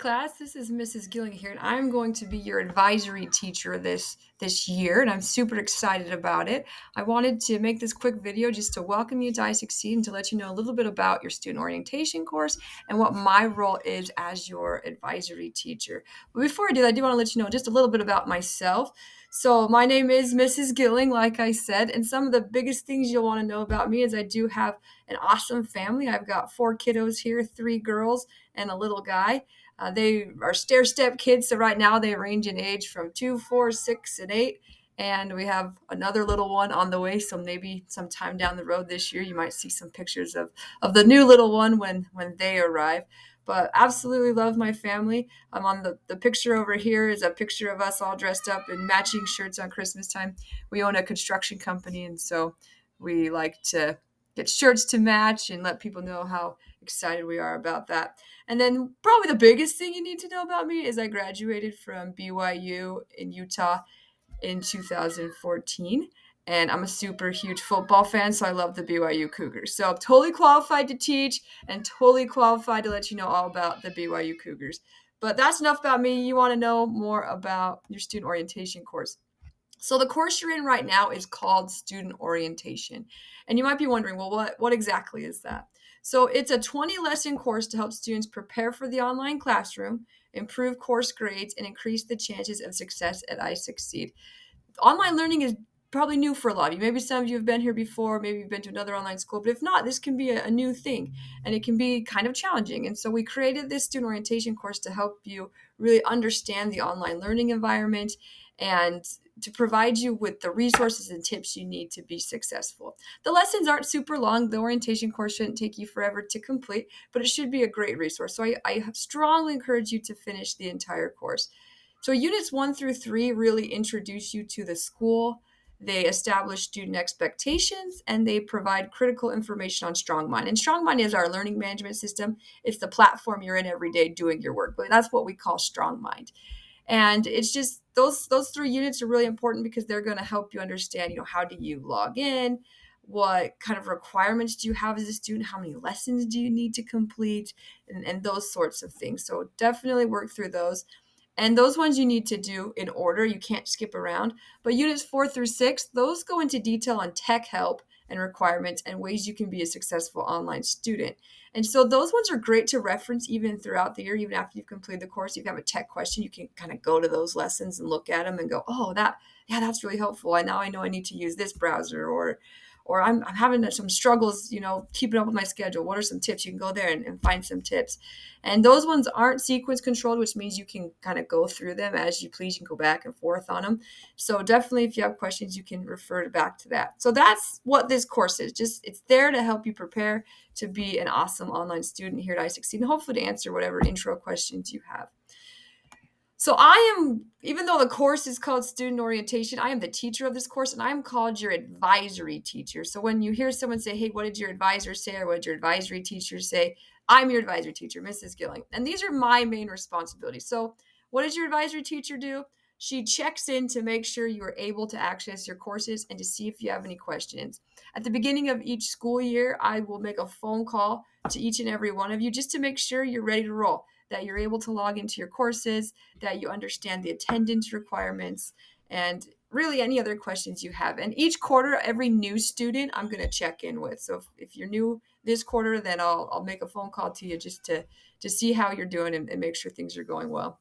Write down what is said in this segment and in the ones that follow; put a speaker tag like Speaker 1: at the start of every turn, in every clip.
Speaker 1: class. This is Mrs. Gylling here, and I'm going to be your advisory teacher this year, and I'm super excited about it. I wanted to make this quick video just to welcome you to iSucceed and to let you know a little bit about your student orientation course and what my role is as your advisory teacher. But before I do that, I do want to let you know just a little bit about myself. So my name is Mrs. Gylling, like I said, and some of the biggest things you'll want to know about me is I do have an awesome family. I've got 4 kiddos here, 3 girls and a little guy. They are stair-step kids, so right now they range in age from 2, 4, 6, and 8. And we have another little one on the way, so maybe sometime down the road this year you might see some pictures of the new little one when they arrive. But absolutely love my family. I'm on the picture over here is a picture of us all dressed up in matching shirts on Christmas time. We own a construction company, and so we like to get shirts to match and let people know how excited we are about that. And then probably the biggest thing you need to know about me is I graduated from BYU in Utah in 2014. And I'm a super huge football fan, so I love the BYU Cougars. So I'm totally qualified to teach and totally qualified to let you know all about the BYU Cougars. But that's enough about me. You want to know more about your student orientation course. So the course you're in right now is called Student Orientation. And you might be wondering, well, what exactly is that? So it's a 20-lesson course to help students prepare for the online classroom, improve course grades, and increase the chances of success at iSucceed. Online learning is probably new for a lot of you. Maybe some of you have been here before, maybe you've been to another online school, but if not, this can be a new thing and it can be kind of challenging. And so we created this student orientation course to help you really understand the online learning environment and to provide you with the resources and tips you need to be successful. The lessons aren't super long. The orientation course shouldn't take you forever to complete, but it should be a great resource. So I strongly encourage you to finish the entire course. So units 1 through 3 really introduce you to the school. They establish student expectations and they provide critical information on StrongMind. And StrongMind is our learning management system. It's the platform you're in every day doing your work. But that's what we call StrongMind. And it's just those 3 units are really important because they're going to help you understand, how do you log in? What kind of requirements do you have as a student? How many lessons do you need to complete? And those sorts of things. So definitely work through those. And those ones you need to do in order. You can't skip around. But units 4 through 6, those go into detail on tech help and requirements and ways you can be a successful online student. And so those ones are great to reference even throughout the year, even after you've completed the course. If you have a tech question, you can kind of go to those lessons and look at them and go, oh, that's really helpful. And now I know I need to use this browser, or I'm having some struggles, keeping up with my schedule. What are some tips? You can go there and find some tips. And those ones aren't sequence controlled, which means you can kind of go through them as you please. You can go back and forth on them. So definitely, if you have questions, you can refer back to that. So that's what this course is. It's there to help you prepare to be an awesome online student here at iSucceed and hopefully to answer whatever intro questions you have. So even though the course is called Student Orientation, I am the teacher of this course and I'm called your advisory teacher. So when you hear someone say, hey, what did your advisor say? Or what did your advisory teacher say? I'm your advisory teacher, Mrs. Gylling. And these are my main responsibilities. So what does your advisory teacher do? She checks in to make sure you are able to access your courses and to see if you have any questions. At the beginning of each school year, I will make a phone call to each and every one of you just to make sure you're ready to roll, that you're able to log into your courses, that you understand the attendance requirements, and really any other questions you have. And each quarter, every new student I'm going to check in with. So if you're new this quarter, then I'll make a phone call to you just to see how you're doing and make sure things are going well.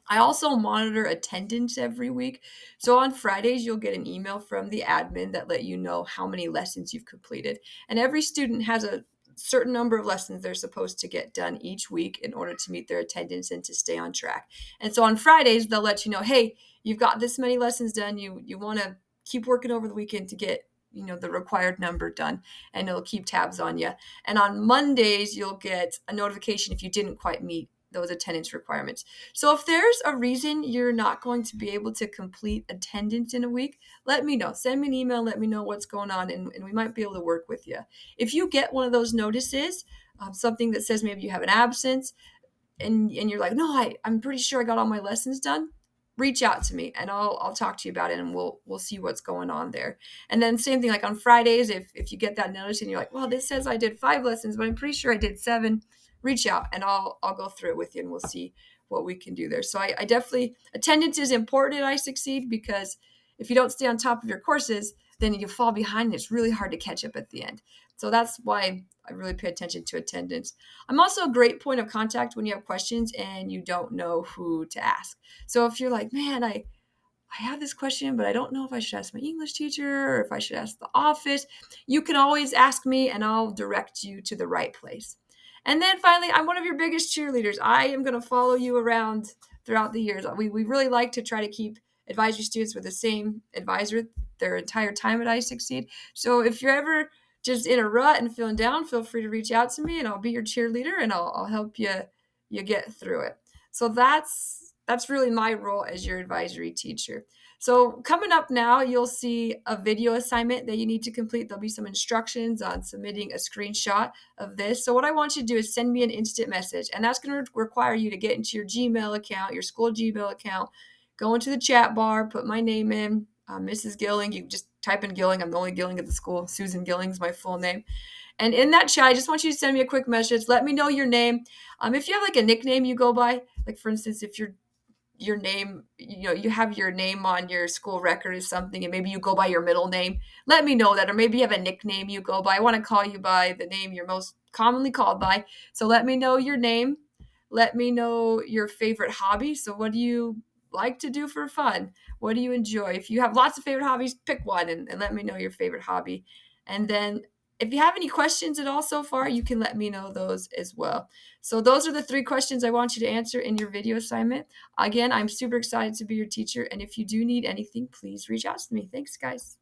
Speaker 1: I also monitor attendance every week. So on Fridays, you'll get an email from the admin that let you know how many lessons you've completed. And every student has a certain number of lessons they're supposed to get done each week in order to meet their attendance and to stay on track. And so on Fridays, they'll let you know, hey, you've got this many lessons done. You want to keep working over the weekend to get the required number done, and it'll keep tabs on you. And on Mondays, you'll get a notification if you didn't quite meet those attendance requirements. So if there's a reason you're not going to be able to complete attendance in a week, let me know. Send me an email, let me know what's going on, and we might be able to work with you. If you get one of those notices, something that says maybe you have an absence, and you're like, no, I'm pretty sure I got all my lessons done, reach out to me and I'll talk to you about it, and we'll see what's going on there. And then same thing, like on Fridays, if you get that notice and you're like, well, this says I did 5 lessons, but I'm pretty sure I did 7, reach out and I'll go through it with you and we'll see what we can do there. So I definitely, attendance is important at I Succeed, because if you don't stay on top of your courses, then you fall behind and it's really hard to catch up at the end. So that's why I really pay attention to attendance. I'm also a great point of contact when you have questions and you don't know who to ask. So if you're like, man, I have this question, but I don't know if I should ask my English teacher or if I should ask the office, you can always ask me and I'll direct you to the right place. And then finally, I'm one of your biggest cheerleaders. I am going to follow you around throughout the years. We really like to try to keep advisory students with the same advisor their entire time at I Succeed. So if you're ever just in a rut and feeling down, feel free to reach out to me and I'll be your cheerleader and I'll help you get through it. So that's really my role as your advisory teacher. So coming up now, you'll see a video assignment that you need to complete. There'll be some instructions on submitting a screenshot of this. So what I want you to do is send me an instant message, and that's going to require you to get into your Gmail account, your school Gmail account, go into the chat bar, put my name in, Mrs. Gylling. You just type in Gylling. I'm the only Gylling at the school. Susan Gylling is my full name. And in that chat, I just want you to send me a quick message. Let me know your name. If you have like a nickname you go by, like for instance, if your name, you have your name on your school record or something, and maybe you go by your middle name, let me know that. Or maybe you have a nickname you go by. I want to call you by the name you're most commonly called by. So let me know your name. Let me know your favorite hobby. So what do you like to do for fun? What do you enjoy? If you have lots of favorite hobbies, pick one and let me know your favorite hobby. And then if you have any questions at all so far, you can let me know those as well. So those are the 3 questions I want you to answer in your video assignment. Again, I'm super excited to be your teacher. And if you do need anything, please reach out to me. Thanks, guys.